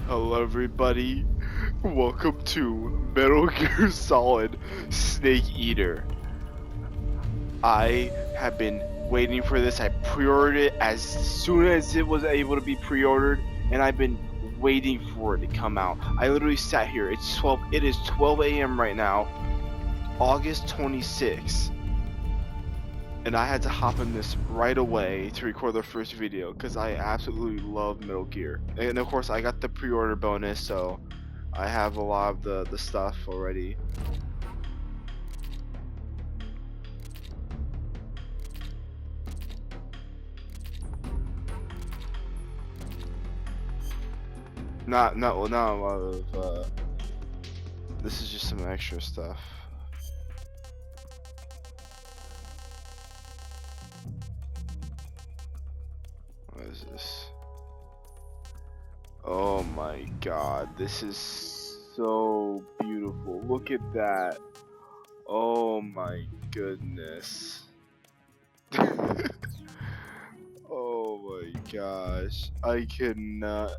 Hello everybody, welcome to Metal Gear Solid Snake Eater. I have been waiting for this. I pre-ordered it as soon as it was able to be pre-ordered, and I've been waiting for it to come out. I literally sat here. It is 12 a.m. right now, August 26th. And I had to hop in this right away to record the first video because I absolutely love Metal Gear. And of course I got the pre-order bonus, so I have a lot of the stuff already. Not a lot of this is just some extra stuff. What is this? Oh my god, this is so beautiful. Look at that. Oh my goodness. Oh my gosh. I cannot.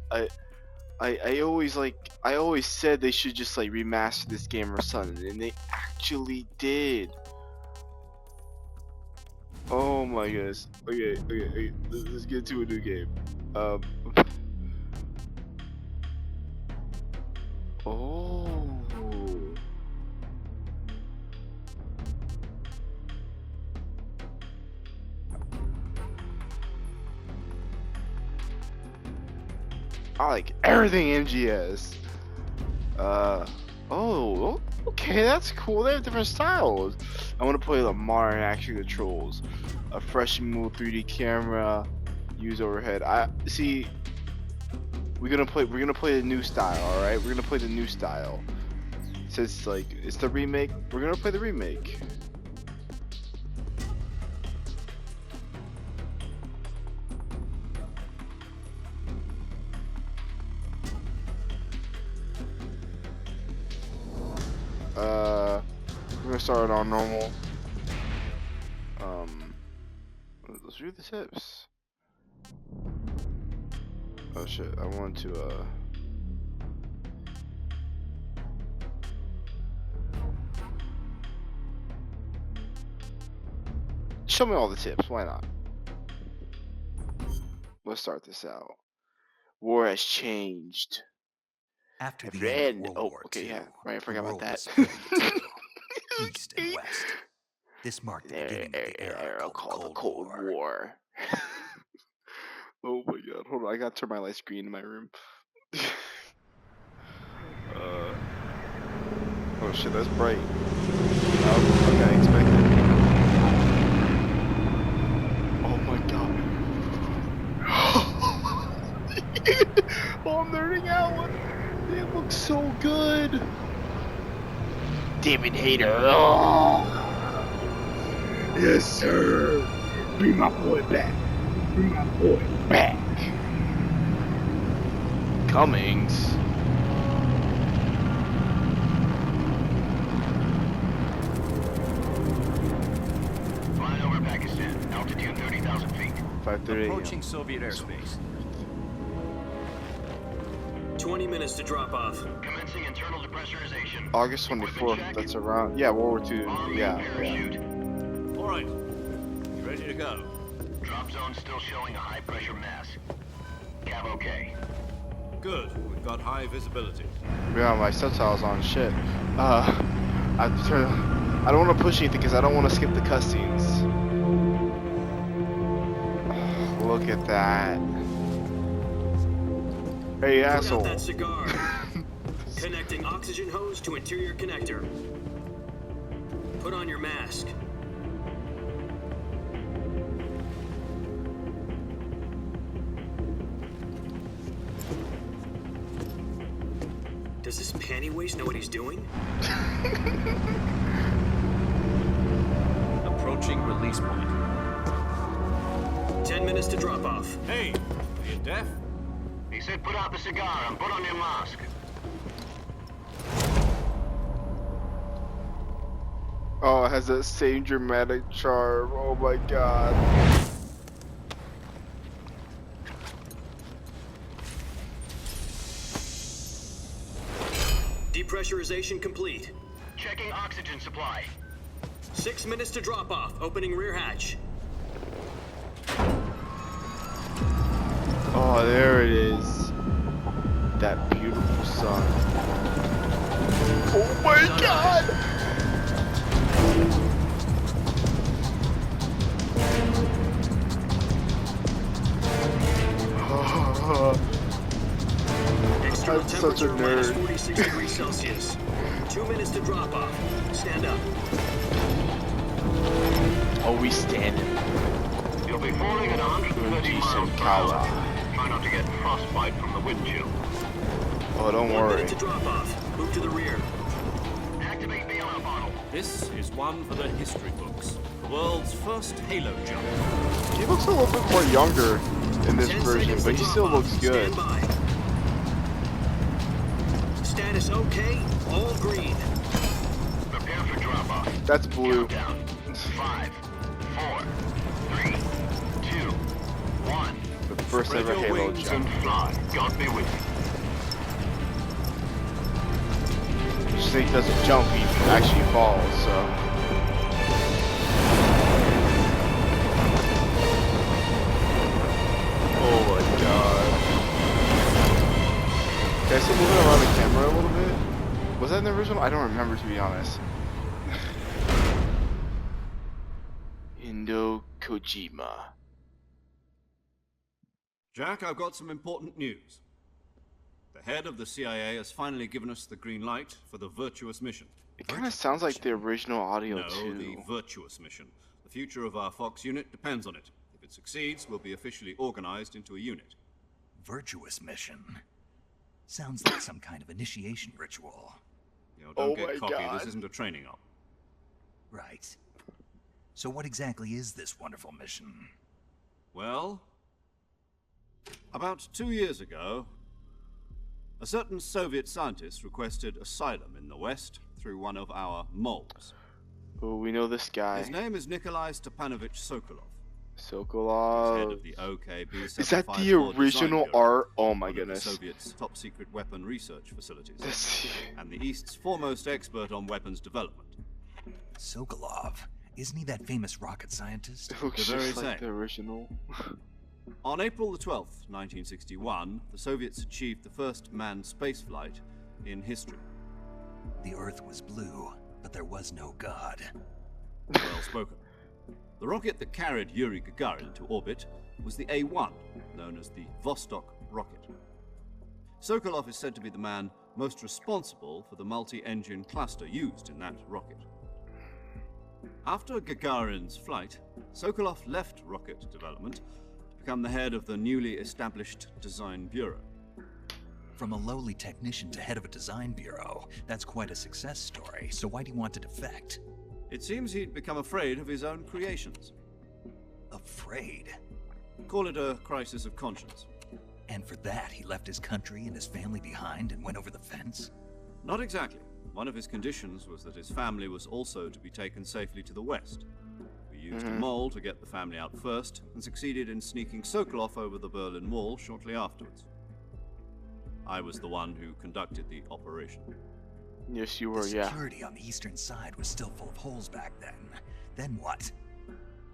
I always said they should just like remaster this game or something, and they actually did. Oh my goodness. Okay. Let's get to a new game. Oh. I like everything MGS. Oh, okay, that's cool. They have different styles. I want to play the modern action controls, a fresh and smooth 3D camera, use overhead. I see. We're gonna play the new style. All right, we're gonna play the new style. Since like it's the remake, we're gonna play the remake. We're gonna start on normal. Let's read the tips. Oh shit, I want to show me all the tips, why not? Let's start this out. War has changed. After the end of World War okay, II, yeah, right, I forgot about that. East and West. This marked the beginning of the era called the Cold War. Oh my god, hold on, I gotta turn my lights green in my room. Oh shit, that's bright. Oh, okay, I expected. Oh my god. Oh, I'm nerding out. It looks so good. David Hayter. Oh. Yes, sir. Bring my boy back. Bring my boy back. Cummings. Flying over Pakistan. Altitude 30,000 feet. 5:30. Approaching Soviet airspace. 20 minutes to drop off. Commencing internal depressurization. August 24th. That's around. Yeah, World War II. Yeah. All right. You ready to go? Drop zone still showing a high pressure mass. Cav okay. Good. We've got high visibility. Yeah, my subtitles on shit. I don't want to push anything because I don't want to skip the cutscenes. Look at that. Hey, asshole. Put out that cigar. Connecting oxygen hose to interior connector. Put on your mask. Does this panty waste know what he's doing? Approaching release point. 10 minutes to drop off. Hey, are you deaf? He said put out the cigar and put on your mask. Oh, it has that same dramatic charm. Oh my god. Depressurization complete. Checking oxygen supply. 6 minutes to drop off. Opening rear hatch. Oh, there it is. That beautiful sun. Oh my god! External I'm such a temperature minus nerd. 46 degrees Celsius. 2 minutes to drop off. Stand up. Oh, we standing. You'll be falling at 130 miles per hour. Try not to get frostbite from the wind chill. Oh, don't 1 worry. minute to drop off. Move to the rear. Activate the honor bottle. This is one for the history books. The world's first halo jump. He looks a little bit more younger in this 10 version, seconds but to he drop still off. looks good. Stand by. Status okay. All green. Prepare for drop off. That's blue. Countdown. 5, 4, 3, 2, 1. The first Spread ever your Halo wings jump. and fly. God be with you. Snake doesn't jump, he actually falls, so. Oh my god. Can I see moving around the camera a little bit? Was that in the original? I don't remember, to be honest. Hideo Kojima. Jack, I've got some important news. The head of the CIA has finally given us the green light for the virtuous mission. It kind of sounds like the original audio, No, too. the virtuous mission. The future of our Fox unit depends on it. If it succeeds, we'll be officially organized into a unit. Virtuous mission. Sounds like some kind of initiation ritual. You know, don't Oh get my cocky. God. This isn't a training op. Right. So what exactly is this wonderful mission? Well, about 2 years ago, a certain Soviet scientist requested asylum in the West through one of our moles. Oh, we know this guy. His name is Nikolai Stepanovich Sokolov. Head Sokolov. of the OKB. Is that the original art? Oh my goodness. The Soviet's top secret weapon research facilities, This- and the East's foremost expert on weapons development. Sokolov. Isn't he that famous rocket scientist? It looks The very just like same. the original. On April the 12th, 1961, the Soviets achieved the first manned spaceflight in history. The Earth was blue, but there was no God. Well spoken. The rocket that carried Yuri Gagarin to orbit was the A-1, known as the Vostok rocket. Sokolov is said to be the man most responsible for the multi-engine cluster used in that rocket. After Gagarin's flight, Sokolov left rocket development to become the head of the newly established Design Bureau. From a lowly technician to head of a design bureau, that's quite a success story. So why do you want to defect? It seems he'd become afraid of his own creations. Afraid? Call it a crisis of conscience. And for that, he left his country and his family behind and went over the fence? Not exactly. One of his conditions was that his family was also to be taken safely to the west. We used a mole to get the family out first, and succeeded in sneaking Sokolov over the Berlin Wall shortly afterwards. I was the one who conducted the operation. Yes, you were, The yeah. security on the eastern side was still full of holes back then. Then what?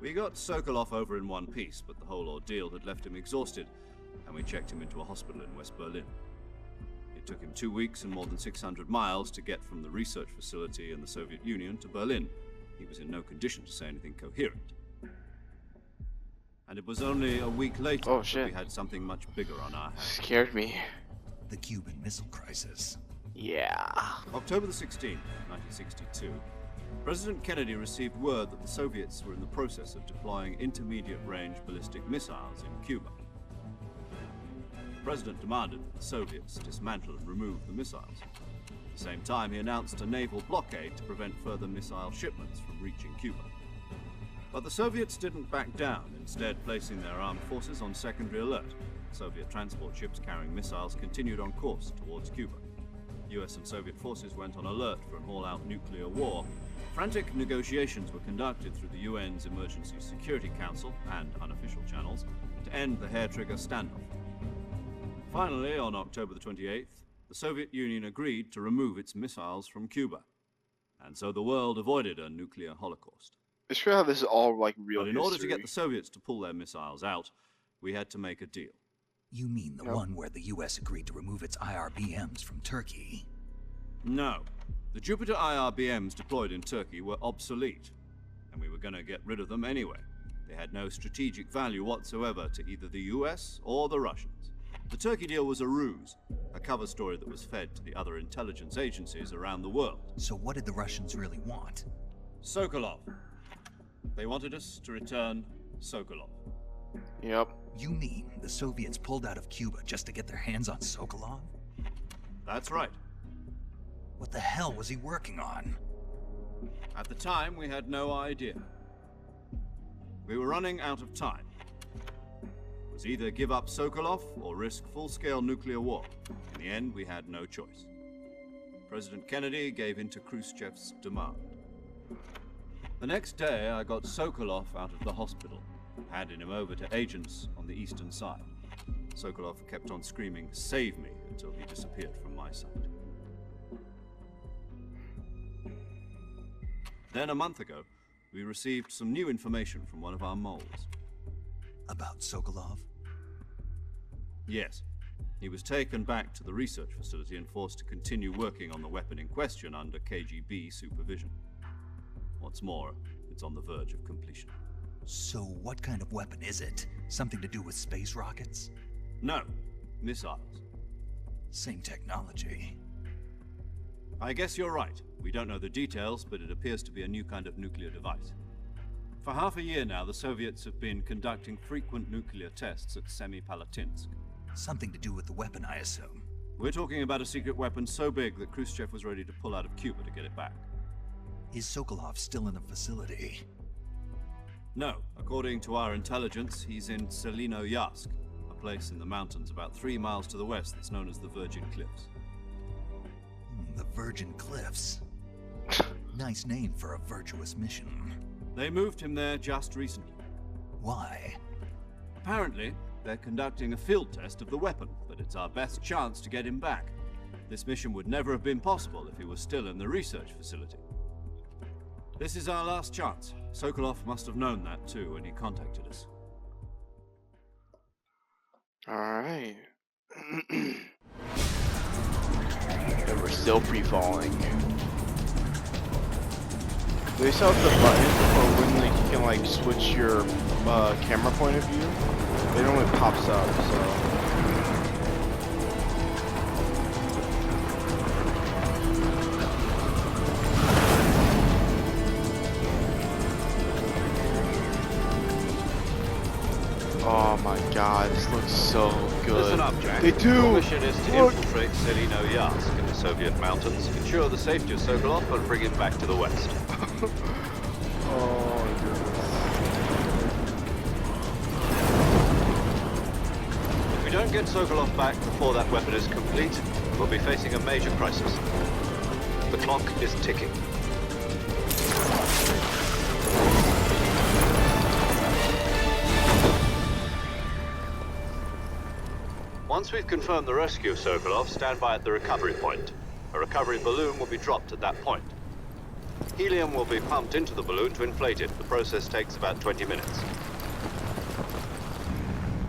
We got Sokolov over in one piece, but the whole ordeal had left him exhausted, and we checked him into a hospital in West Berlin. It took him 2 weeks and more than 600 miles to get from the research facility in the Soviet Union to Berlin. He was in no condition to say anything coherent. And it was only a week later Oh, that shit. we had something much bigger on our hands. Scared me. The Cuban Missile Crisis. Yeah. October the 16th, 1962, President Kennedy received word that the Soviets were in the process of deploying intermediate-range ballistic missiles in Cuba. The President demanded that the Soviets dismantle and remove the missiles. At the same time, he announced a naval blockade to prevent further missile shipments from reaching Cuba. But the Soviets didn't back down, instead placing their armed forces on secondary alert. Soviet transport ships carrying missiles continued on course towards Cuba. US and Soviet forces went on alert for an all-out nuclear war. Frantic negotiations were conducted through the UN's Emergency Security Council and unofficial channels to end the hair-trigger standoff. Finally, on October the 28th, the Soviet Union agreed to remove its missiles from Cuba. And so the world avoided a nuclear holocaust. It's true how this is all like real But in history. order to get the Soviets to pull their missiles out, we had to make a deal. You mean the one where the US agreed to remove its IRBMs from Turkey? No. The Jupiter IRBMs deployed in Turkey were obsolete, and we were going to get rid of them anyway. They had no strategic value whatsoever to either the US or the Russians. The Turkey deal was a ruse, a cover story that was fed to the other intelligence agencies around the world. So what did the Russians really want? Sokolov. They wanted us to return Sokolov. Yep. You mean the Soviets pulled out of Cuba just to get their hands on Sokolov? That's right. What the hell was he working on? At the time, we had no idea. We were running out of time. It was either give up Sokolov or risk full-scale nuclear war. In the end, we had no choice. President Kennedy gave in to Khrushchev's demand. The next day, I got Sokolov out of the hospital, handed him over to agents on the eastern side. Sokolov kept on screaming, "Save me," until he disappeared from my sight. Then a month ago, we received some new information from one of our moles. About Sokolov? Yes. He was taken back to the research facility and forced to continue working on the weapon in question under KGB supervision. What's more, it's on the verge of completion. So what kind of weapon is it? Something to do with space rockets? No, missiles. Same technology. I guess you're right. We don't know the details, but it appears to be a new kind of nuclear device. For half a year now, the Soviets have been conducting frequent nuclear tests at Semipalatinsk. Something to do with the weapon, I assume. We're talking about a secret weapon so big that Khrushchev was ready to pull out of Cuba to get it back. Is Sokolov still in the facility? No. According to our intelligence, he's in Selinoyarsk, a place in the mountains about 3 miles to the west that's known as the Virgin Cliffs. The Virgin Cliffs. Nice name for a virtuous mission. They moved him there just recently. Why? Apparently, they're conducting a field test of the weapon, but it's our best chance to get him back. This mission would never have been possible if he was still in the research facility. This is our last chance. Sokolov must have known that too when he contacted us. Alright. And we're still free-falling. Do they still have the button for when like, you can like switch your camera point of view? It only pops up, so... Oh my god, this looks so good. Listen up, Jack. They do! Your mission is to Look. infiltrate Selinoyarsk in the Soviet mountains, ensure the safety of Sokolov, and bring him back to the west. Oh my goodness. If we don't get Sokolov back before that weapon is complete, we'll be facing a major crisis. The clock is ticking. Once we've confirmed the rescue of Sokolov, stand by at the recovery point. A recovery balloon will be dropped at that point. Helium will be pumped into the balloon to inflate it. The process takes about 20 minutes.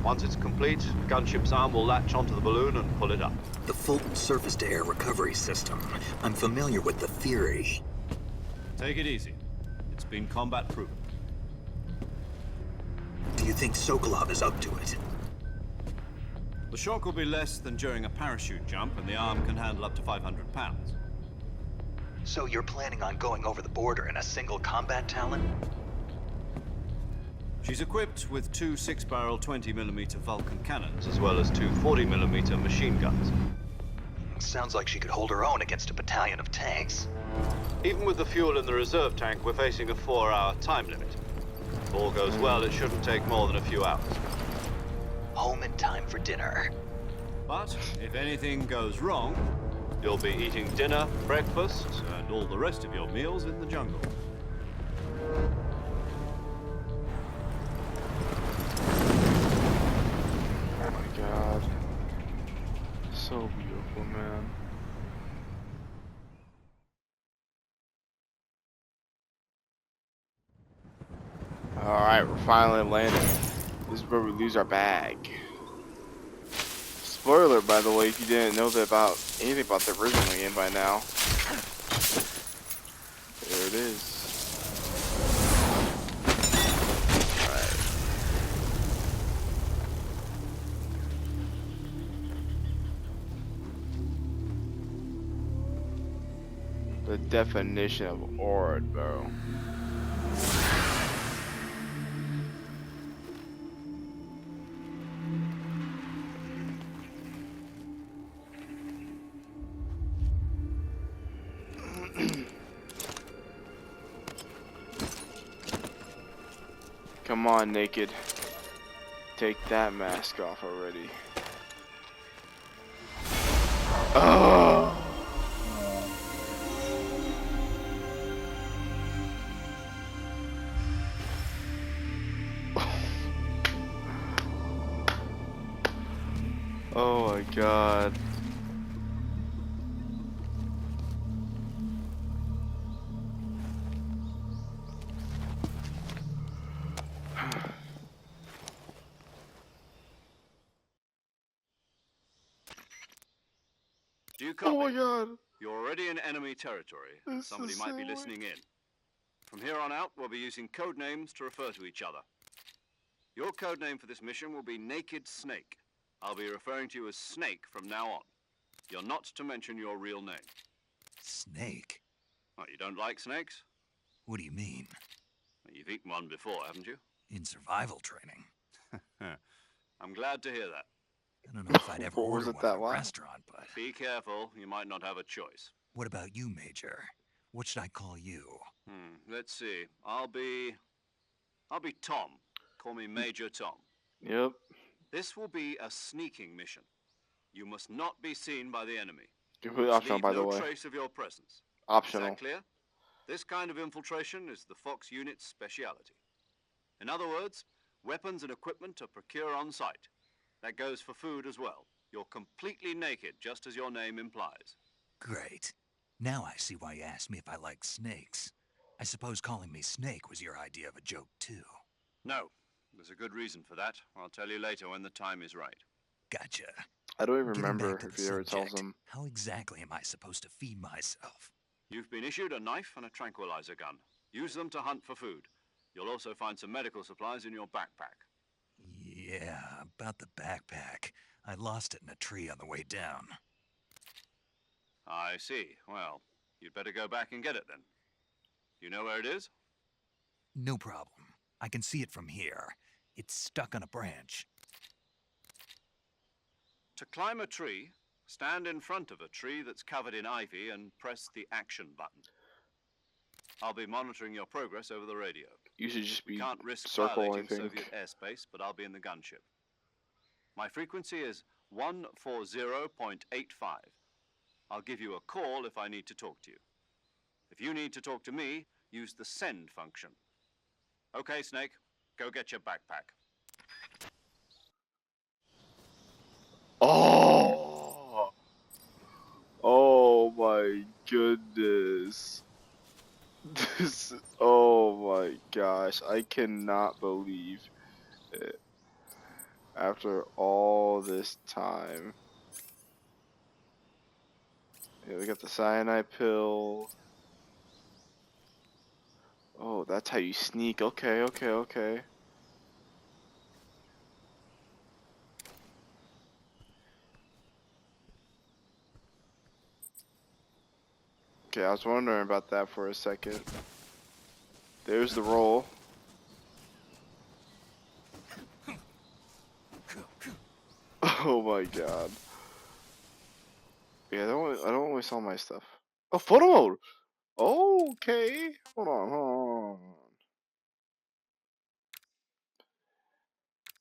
Once it's complete, the gunship's arm will latch onto the balloon and pull it up. The Fulton surface-to-air recovery system. I'm familiar with the theory. Take it easy. It's been combat proven. Do you think Sokolov is up to it? The shock will be less than during a parachute jump, and the arm can handle up to 500 pounds. So you're planning on going over the border in a single combat Talon? She's equipped with 2 6-barrel 20mm Vulcan cannons, as well as 2 40mm machine guns. Sounds like she could hold her own against a battalion of tanks. Even with the fuel in the reserve tank, we're facing a 4-hour time limit. If all goes well, it shouldn't take more than a few hours. Home in time for dinner. But if anything goes wrong, you'll be eating dinner, breakfast, and all the rest of your meals in the jungle. Oh my god. So beautiful. man. Alright, we're finally landing. This is where we lose our bag. Spoiler, by the way, if you didn't know anything about the original game by now. There it is. Alright. The definition of ord, bro. Come on, naked. Take that mask off already. Oh! Oh my god. Do you copy? Oh my god. You're already in enemy territory. This Somebody is might be so listening in. From here on out, we'll be using code names to refer to each other. Your code name for this mission will be Naked Snake. I'll be referring to you as Snake from now on. You're not to mention your real name. Snake? What, you don't like snakes? What do you mean? You've eaten one before, haven't you? In survival training? I'm glad to hear that. I don't know if I'd ever What was order it one at that a loud? restaurant, but... Be careful, you might not have a choice. What about you, Major? What should I call you? Let's see. I'll be Tom. Call me Major Tom. Yep. This will be a sneaking mission. You must not be seen by the enemy. Completely You must optional, leave by the no way. trace of your presence. Is Optional. that clear? This kind of infiltration is the Fox unit's speciality. In other words, weapons and equipment are procured on site. That goes for food as well. You're completely naked, just as your name implies. Great. Now I see why you asked me if I like snakes. I suppose calling me Snake was your idea of a joke, too. No, there's a good reason for that. I'll tell you later when the time is right. Gotcha. I don't even Getting remember back to if the he ever tells subject, him. how exactly am I supposed to feed myself? You've been issued a knife and a tranquilizer gun. Use them to hunt for food. You'll also find some medical supplies in your backpack. Yeah, about the backpack. I lost it in a tree on the way down. I see. Well, you'd better go back and get it then. You know where it is? No problem. I can see it from here. It's stuck on a branch. To climb a tree, stand in front of a tree that's covered in ivy and press the action button. I'll be monitoring your progress over the radio. You should just We be can't risk circle, I violating think. Soviet airspace, but I'll be in the gunship. My frequency is 140.85. I'll give you a call if I need to talk to you. If you need to talk to me, use the send function. Okay, Snake, go get your backpack. Oh! Oh my goodness. This, oh my gosh, I cannot believe it. After all this time. Yeah, we got the cyanide pill. Oh, that's how you sneak. Okay, okay, okay. Okay, I was wondering about that for a second. There's the roll. Oh my god. Yeah, I don't always sell my stuff. Oh, photo mode! Okay. Hold on, hold on.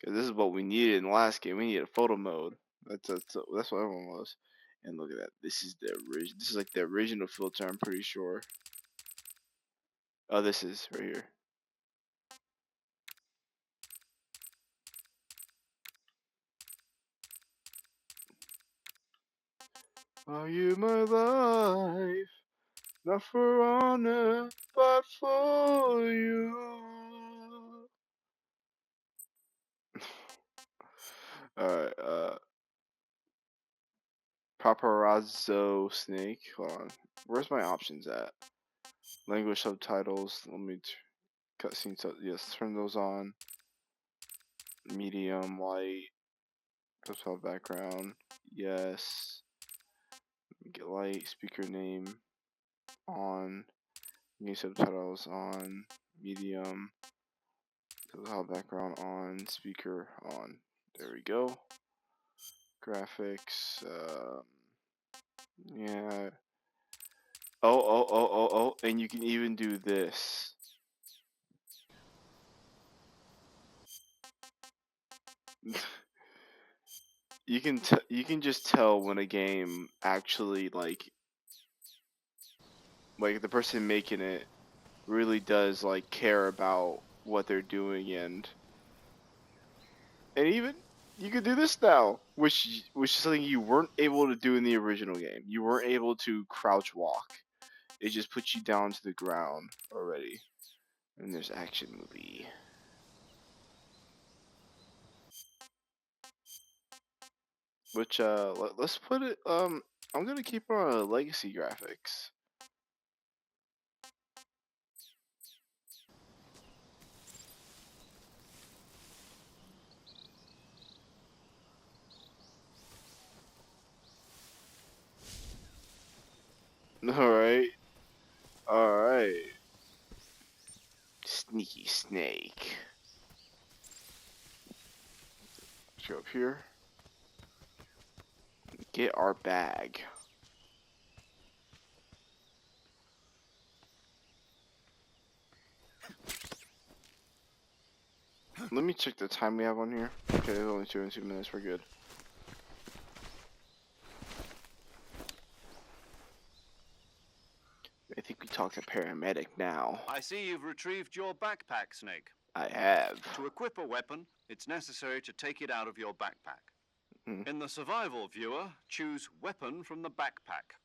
Okay, this is what we needed in the last game. We needed photo mode. That's what everyone was. And look at that. This is the original. This is like the original filter, I'm pretty sure. Oh, this is right here. Are you my life? Not for honor, but for you. Alright, Paparazzo Snake. Hold on. Where's my options at? Language subtitles. Let me cutscene. Yes, turn those on. Medium, light. Profile background. Yes. Get light. Speaker name on. New subtitles on. Medium. Profile background on. Speaker on. There we go. Graphics. Yeah. Oh, and you can even do this. You can just tell when a game actually like the person making it really does like care about what they're doing, and even you can do this now, which is something you weren't able to do in the original game. You weren't able to crouch walk. It just puts you down to the ground already. And there's action movie. Which let's put it I'm gonna keep on legacy graphics. Alright. Alright. Sneaky snake. Let's go up here. Get our bag. Let me check the time we have on here. Okay, it's only 2 minutes. We're good. I think we talked to paramedic now. I see you've retrieved your backpack, Snake. I have. To equip a weapon, it's necessary to take it out of your backpack. Hmm. In the survival viewer, choose Weapon from the backpack.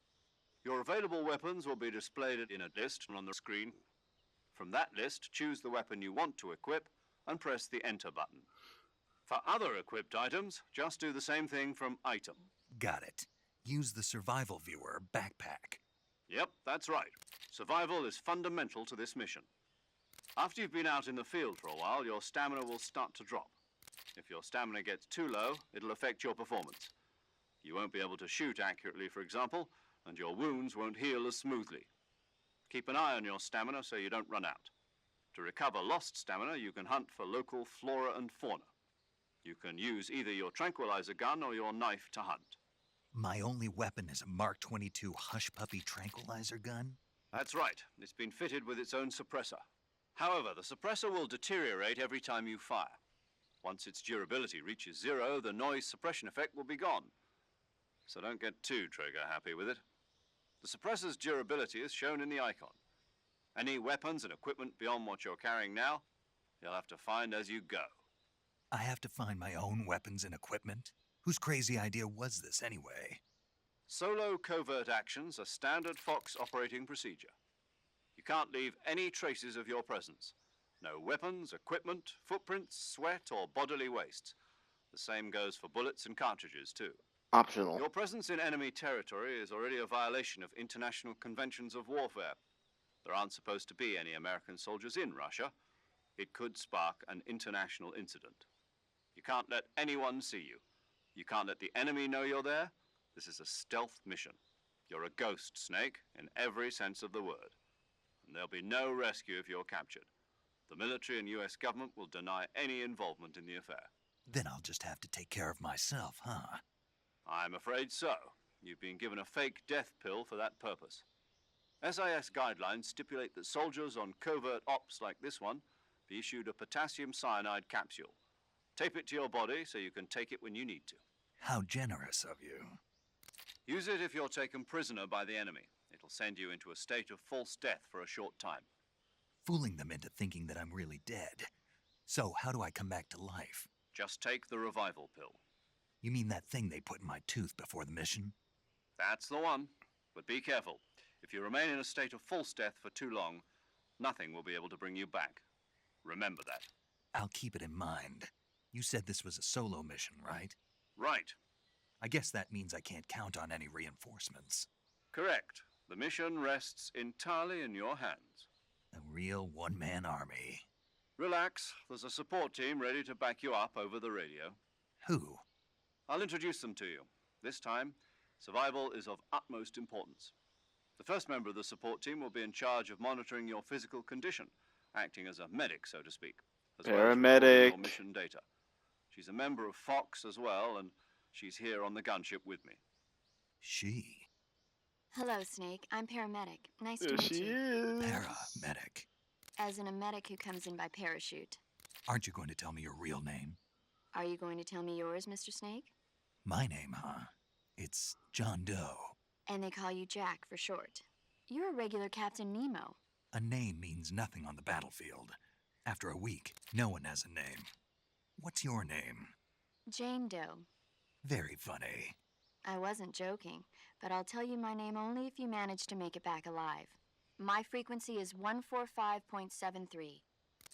Your available weapons will be displayed in a list on the screen. From that list, choose the weapon you want to equip and press the Enter button. For other equipped items, just do the same thing from Item. Got it. Use the survival viewer backpack. Yep, that's right. Survival is fundamental to this mission. After you've been out in the field for a while, your stamina will start to drop. If your stamina gets too low, it'll affect your performance. You won't be able to shoot accurately, for example, and your wounds won't heal as smoothly. Keep an eye on your stamina so you don't run out. To recover lost stamina, you can hunt for local flora and fauna. You can use either your tranquilizer gun or your knife to hunt. My only weapon is a Mark 22 Hush Puppy tranquilizer gun? That's right. It's been fitted with its own suppressor. However, the suppressor will deteriorate every time you fire. Once its durability reaches 0, the noise suppression effect will be gone. So don't get too trigger happy with it. The suppressor's durability is shown in the icon. Any weapons and equipment beyond what you're carrying now, you'll have to find as you go. I have to find my own weapons and equipment? Whose crazy idea was this anyway? Solo covert actions are standard Fox operating procedure. You can't leave any traces of your presence. No weapons, equipment, footprints, sweat, or bodily wastes. The same goes for bullets and cartridges, too. Optional. Your presence in enemy territory is already a violation of international conventions of warfare. There aren't supposed to be any American soldiers in Russia. It could spark an international incident. You can't let anyone see you. You can't let the enemy know you're there. This is a stealth mission. You're a ghost, Snake, in every sense of the word. And there'll be no rescue if you're captured. The military and US government will deny any involvement in the affair. Then I'll just have to take care of myself, huh? I'm afraid so. You've been given a fake death pill for that purpose. SIS guidelines stipulate that soldiers on covert ops like this one be issued a potassium cyanide capsule. Tape it to your body so you can take it when you need to. How generous of you. Use it if you're taken prisoner by the enemy. It'll send you into a state of false death for a short time. Fooling them into thinking that I'm really dead. So how do I come back to life? Just take the revival pill. You mean that thing they put in my tooth before the mission? That's the one. But be careful. If you remain in a state of false death for too long, nothing will be able to bring you back. Remember that. I'll keep it in mind. You said this was a solo mission, right? Right. I guess that means I can't count on any reinforcements. Correct. The mission rests entirely in your hands. A real one-man army. Relax. There's a support team ready to back you up over the radio. Who? I'll introduce them to you. This time, survival is of utmost importance. The first member of the support team will be in charge of monitoring your physical condition, acting as a medic, so to speak, as well as recording your mission data. She's a member of Fox as well, and she's here on the gunship with me. She? Hello, Snake. I'm paramedic. Nice to There meet she you. is. Paramedic. As in a medic who comes in by parachute. Aren't you going to tell me your real name? Are you going to tell me yours, Mr. Snake? My name, huh? It's John Doe. And they call you Jack for short. You're a regular Captain Nemo. A name means nothing on the battlefield. After a week, no one has a name. What's your name? Jane Doe. Very funny. I wasn't joking, but I'll tell you my name only if you manage to make it back alive. My frequency is 145.73.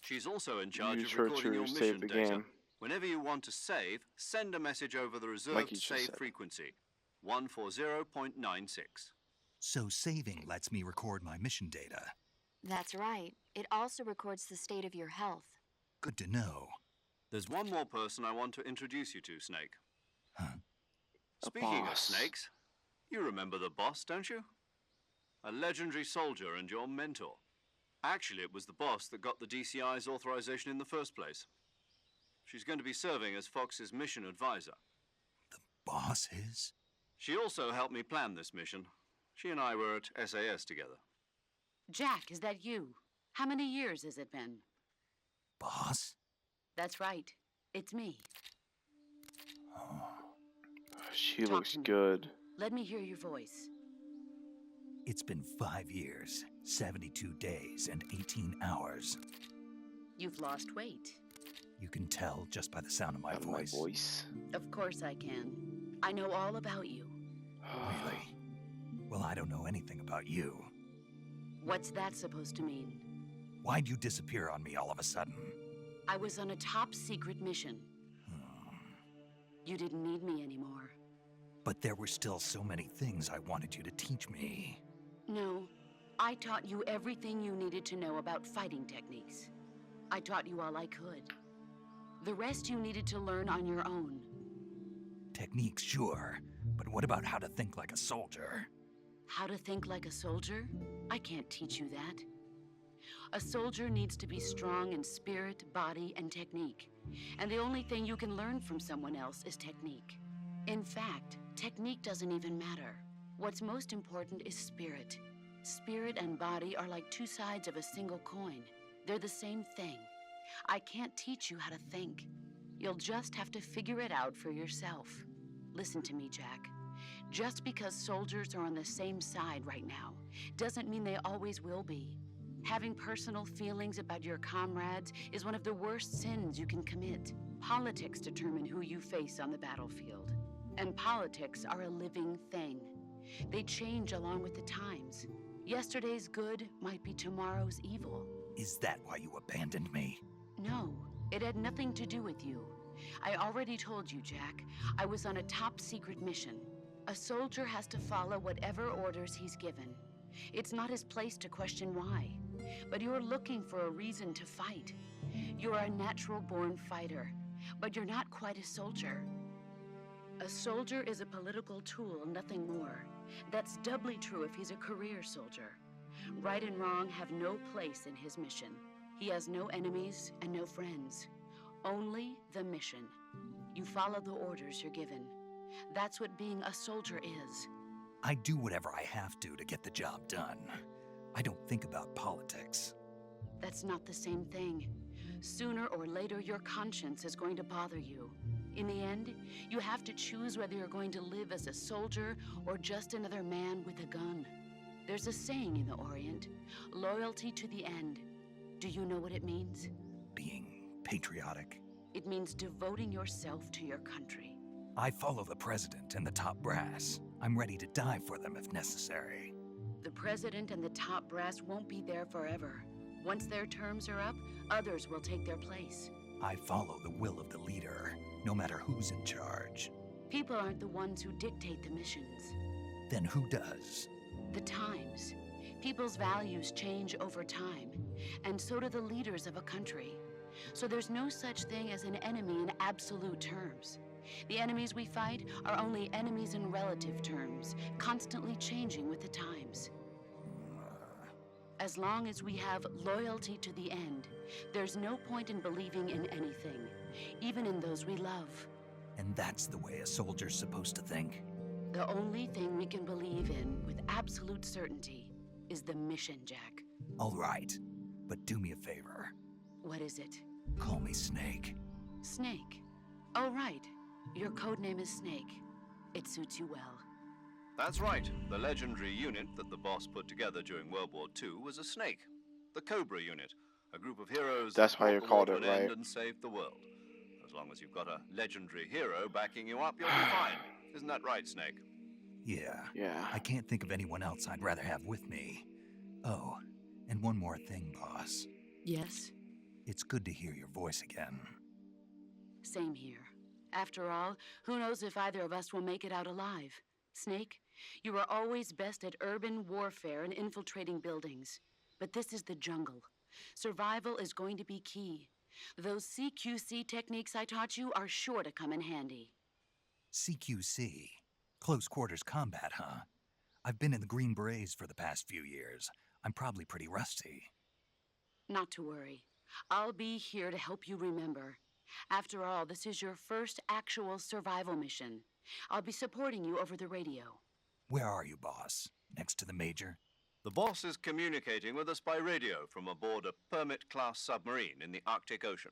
She's also in charge Use of her recording to your save mission the data. game. Whenever you want to save, send a message over the Like reserved you just save said. frequency, 140.96. So saving lets me record my mission data. That's right. It also records the state of your health. Good to know. There's one more person I want to introduce you to, Snake. Huh? Speaking of boss. snakes, you remember the boss, don't you? A legendary soldier and your mentor. Actually, it was the boss that got the DCI's authorization in the first place. She's going to be serving as Fox's mission advisor. Boss is? She also helped me plan this mission. She and I were at SAS together. Jack, is that you? How many years has it been? Boss? That's right. It's me. She Talk looks to me. good. Let me hear your voice. It's been 5 years, 72 days, and 18 hours. You've lost weight. You can tell just by the sound of my Out of my voice. voice. Of course I can. I know all about you. Really? Well, I don't know anything about you. What's that supposed to mean? Why'd you disappear on me all of a sudden? I was on a top secret mission. You didn't need me anymore. But there were still so many things I wanted you to teach me. No, I taught you everything you needed to know about fighting techniques. I taught you all I could. The rest you needed to learn on your own. Techniques, sure. But what about how to think like a soldier? How to think like a soldier? I can't teach you that. A soldier needs to be strong in spirit, body, and technique. And the only thing you can learn from someone else is technique. In fact, technique doesn't even matter. What's most important is spirit. Spirit and body are like two sides of a single coin. They're the same thing. I can't teach you how to think. You'll just have to figure it out for yourself. Listen to me, Jack. Just because soldiers are on the same side right now doesn't mean they always will be. Having personal feelings about your comrades is one of the worst sins you can commit. Politics determine who you face on the battlefield. And politics are a living thing. They change along with the times. Yesterday's good might be tomorrow's evil. Is that why you abandoned me? No, it had nothing to do with you. I already told you, Jack. I was on a top secret mission. A soldier has to follow whatever orders he's given. It's not his place to question why. But you're looking for a reason to fight. You're a natural-born fighter, but you're not quite a soldier. A soldier is a political tool, nothing more. That's doubly true if he's a career soldier. Right and wrong have no place in his mission. He has no enemies and no friends. Only the mission. You follow the orders you're given. That's what being a soldier is. I do whatever I have to get the job done. I don't think about politics. That's not the same thing. Sooner or later, your conscience is going to bother you. In the end, you have to choose whether you're going to live as a soldier or just another man with a gun. There's a saying in the Orient, loyalty to the end. Do you know what it means? Being patriotic. It means devoting yourself to your country. I follow the president and the top brass. I'm ready to die for them if necessary. The president and the top brass won't be there forever. Once their terms are up, others will take their place. I follow the will of the leader, no matter who's in charge. People aren't the ones who dictate the missions. Then who does? The times. People's values change over time, and so do the leaders of a country. So there's no such thing as an enemy in absolute terms. The enemies we fight are only enemies in relative terms, constantly changing with the times. As long as we have loyalty to the end, there's no point in believing in anything, even in those we love. And that's the way a soldier's supposed to think? The only thing we can believe in with absolute certainty is the mission, Jack. All right, but do me a favor. What is it? Call me Snake. Snake. Oh, right. Your codename is Snake. It suits you well. That's right. The legendary unit that the boss put together during World War II was a snake. The Cobra unit, a group of heroes That's why that you fought called the it, war to an end right? and saved the world. As long as you've got a legendary hero backing you up, you'll be fine. Isn't that right, Snake? Yeah. Yeah. I can't think of anyone else I'd rather have with me. Oh, and one more thing, boss. Yes? It's good to hear your voice again. Same here. After all, who knows if either of us will make it out alive? Snake, you are always best at urban warfare and infiltrating buildings. But this is the jungle. Survival is going to be key. Those CQC techniques I taught you are sure to come in handy. CQC? Close quarters combat, huh? I've been in the Green Berets for the past few years. I'm probably pretty rusty. Not to worry. I'll be here to help you remember. After all, this is your first actual survival mission. I'll be supporting you over the radio. Where are you, boss? Next to the Major? The boss is communicating with us by radio from aboard a Permit-class submarine in the Arctic Ocean.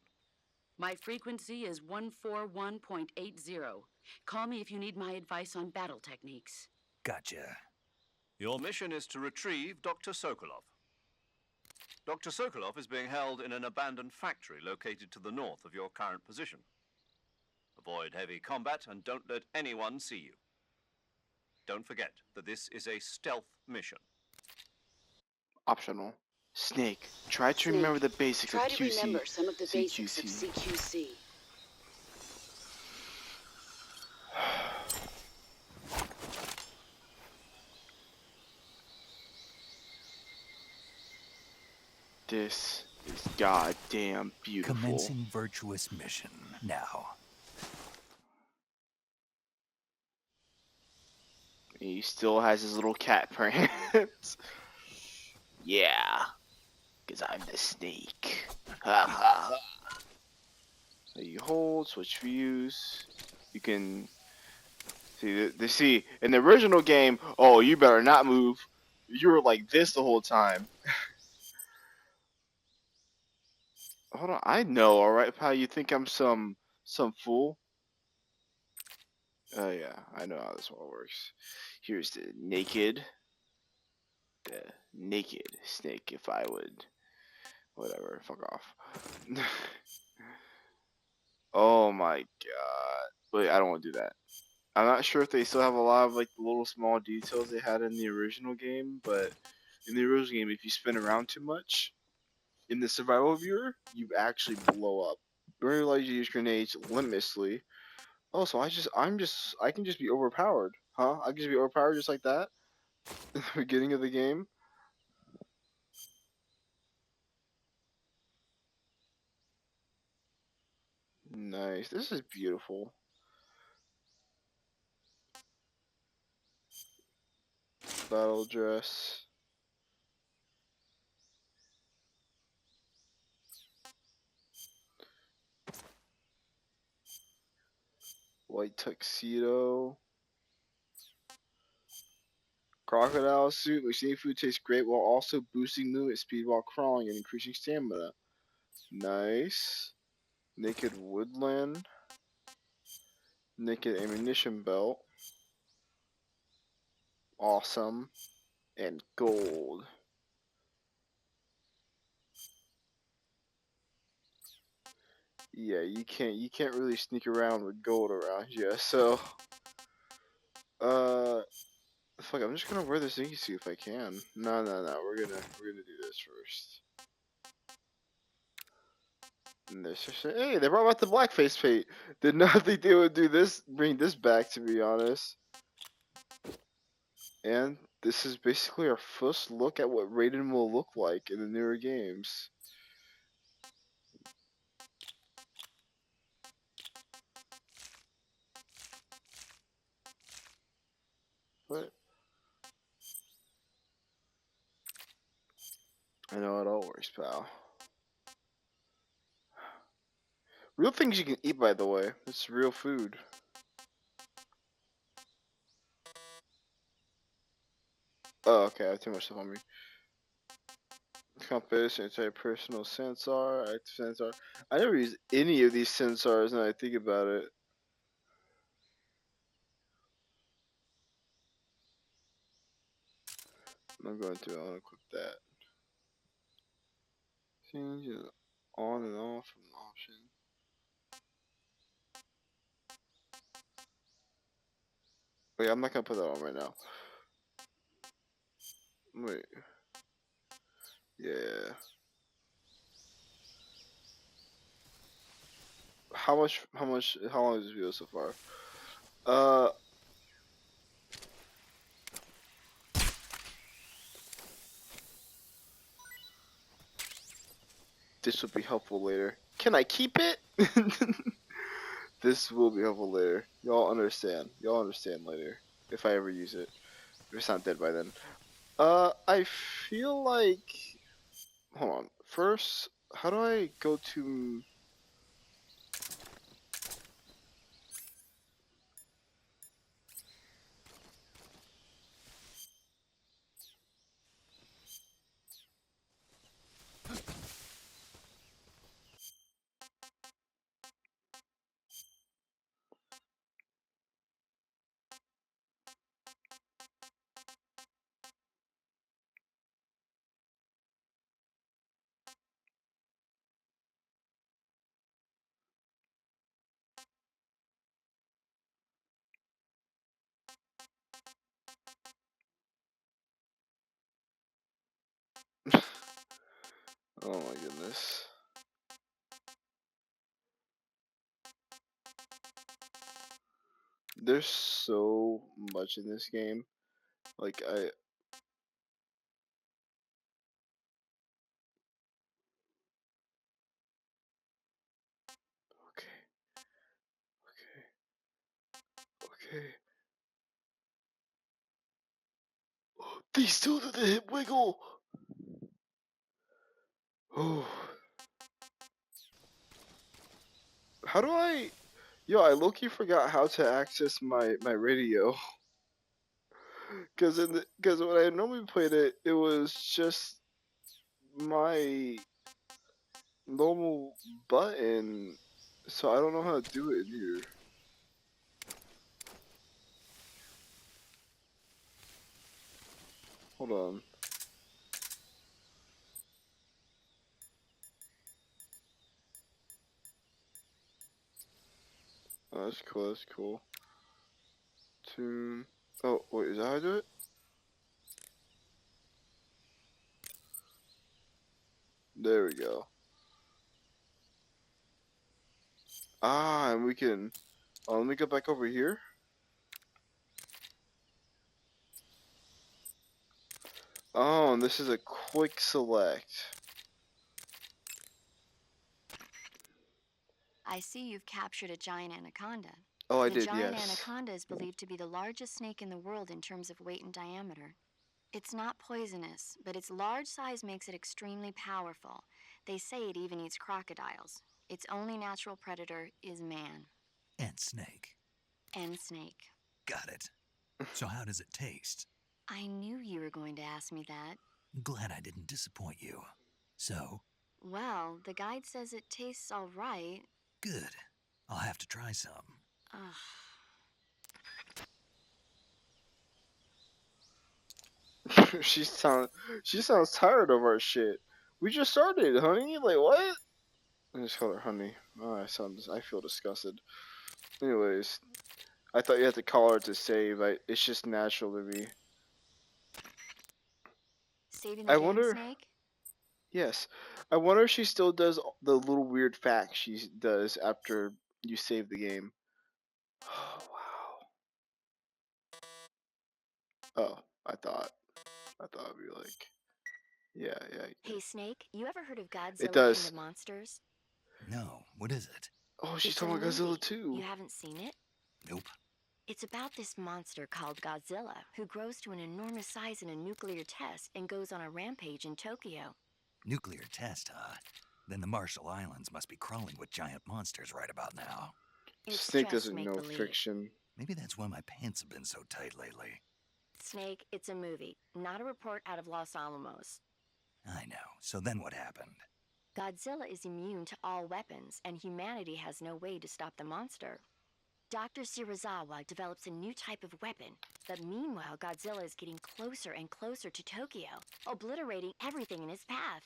My frequency is 141.80. Call me if you need my advice on battle techniques. Gotcha. Your mission is to retrieve Dr. Sokolov. Dr. Sokolov is being held in an abandoned factory located to the north of your current position. Avoid heavy combat and don't let anyone see you. Don't forget that this is a stealth mission. Optional. Snake, try to remember the basics of QC. Try to remember some of the basics of CQC. CQC. This is goddamn beautiful. Commencing virtuous mission now. He still has his little cat pants. Yeah, because I'm the snake. Ha ha. So you hold, switch views. You can see in the original game. Oh, you better not move. You were like this the whole time. Hold on, I know, all right, pal. You think I'm some fool? Oh yeah, I know how this one works. Here's the naked snake. If I would, whatever, fuck off. Oh my god. Wait, I don't want to do that. I'm not sure if they still have a lot of like the little small details they had in the original game, but in the original game, if you spin around too much in the survival viewer, you actually blow up. Burn realize you use grenades limitlessly. Oh, so I can just be overpowered, huh? I can just be overpowered just like that in the beginning of the game. Nice. This is beautiful. Battle dress. White tuxedo. Crocodile suit. Machine food tastes great while also boosting movement speed while crawling and increasing stamina. Nice. Naked woodland. Naked ammunition belt. Awesome. And gold. Yeah, you can't really sneak around with gold around you, so Fuck, I'm just gonna wear this Inky suit if I can. No, we're gonna do this first. And this just, hey, they brought back the blackface paint. Did not think they would do this, bring this back, to be honest. And this is basically our first look at what Raiden will look like in the newer games. What? I know it all works, pal. Real things you can eat, by the way. It's real food. Oh, okay, I have too much stuff on me. Compass, anti-personal sensor, active sensor. I never use any of these sensors now I think about it. I'm going to unequip that. Change it on and off from the option. Wait, I'm not gonna put that on right now. Wait. Yeah. How long is this video so far? This will be helpful later. Can I keep it? This will be helpful later. Y'all understand. Y'all understand later. If I ever use it. If it's not dead by then. I feel like... Hold on. First, how do I go to... Oh my goodness. There's so much in this game. Like, okay. Okay. They still did the hip wiggle! Oh. How do I... Yo, I low-key forgot how to access my radio. Cause when I normally played it, it was just my normal button. So I don't know how to do it in here. Hold on. Oh, that's cool, that's cool. Tune. Oh, wait, is that how I do it? There we go. Ah, and we can... Oh, let me go back over here. Oh, and this is a quick select. I see you've captured a giant anaconda. Oh, I The did, giant yes. anaconda is believed to be the largest snake in the world in terms of weight and diameter. It's not poisonous, but its large size makes it extremely powerful. They say it even eats crocodiles. Its only natural predator is man. And snake. And snake. Got it. So how does it taste? I knew you were going to ask me that. Glad I didn't disappoint you. So? Well, the guide says it tastes all right. Good. I'll have to try some. Ugh. she sounds tired of our shit. We just started, honey. Like what? I just call her honey. Oh, I feel disgusted. Anyways, I thought you had to call her to save. It's just natural to me. Saving I the game, wonder. Snake? Yes, I wonder if she still does the little weird facts she does after you save the game. Oh wow. Oh, I thought it'd be like, yeah. Hey, Snake, you ever heard of It Godzilla King does. of Monsters? No, what is it? Oh, she's It's a talking about movie. Godzilla too. You haven't seen it? Nope. It's about this monster called Godzilla, who grows to an enormous size in a nuclear test and goes on a rampage in Tokyo. Nuclear test, huh? Then the Marshall Islands must be crawling with giant monsters right about now. It's Snake just doesn't know make-believe. fiction. Maybe that's why my pants have been so tight lately. Snake, it's a movie, not a report out of Los Alamos. I know. So then what happened? Godzilla is immune to all weapons, and humanity has no way to stop the monster. Dr. Shirazawa develops a new type of weapon, but meanwhile Godzilla is getting closer and closer to Tokyo, obliterating everything in his path.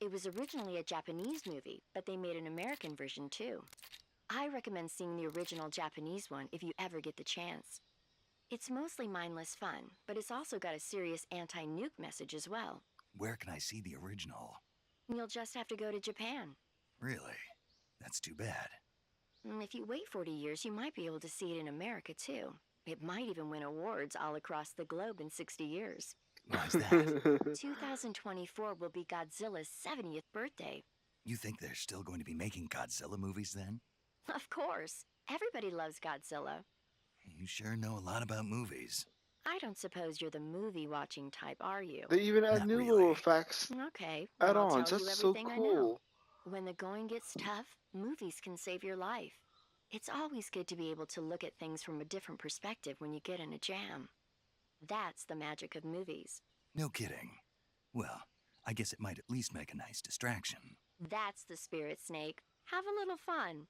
It was originally a Japanese movie, but they made an American version too. I recommend seeing the original Japanese one if you ever get the chance. It's mostly mindless fun, but it's also got a serious anti-nuke message as well. Where can I see the original? You'll just have to go to Japan. Really? That's too bad. If you wait 40 years, you might be able to see it in America too. It might even win awards all across the globe in 60 years. Why's that? 2024 will be Godzilla's 70th birthday. You think they're still going to be making Godzilla movies then? Of course. Everybody loves Godzilla. You sure know a lot about movies. I don't suppose you're the movie-watching type, are you? They even add Not new really. little facts Okay, then I'll add-ons. tell you That's so everything I know. cool. When the going gets tough, movies can save your life. It's always good to be able to look at things from a different perspective when you get in a jam. That's the magic of movies. No kidding. Well, I guess it might at least make a nice distraction. That's the spirit, Snake. Have a little fun.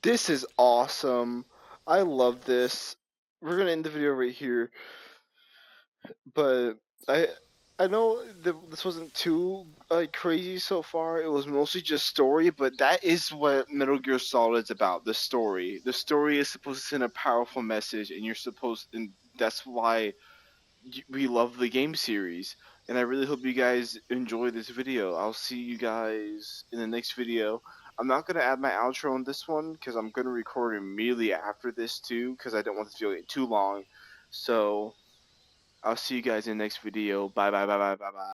This is awesome. I love this. We're gonna end the video right here. But I know this wasn't too crazy so far. It was mostly just story, but that is what Metal Gear Solid is about. The story. The story is supposed to send a powerful message, and and that's why we love the game series. And I really hope you guys enjoy this video. I'll see you guys in the next video. I'm not gonna add my outro on this one because I'm gonna record immediately after this too, because I don't want this video to get too long. So I'll see you guys in the next video. Bye.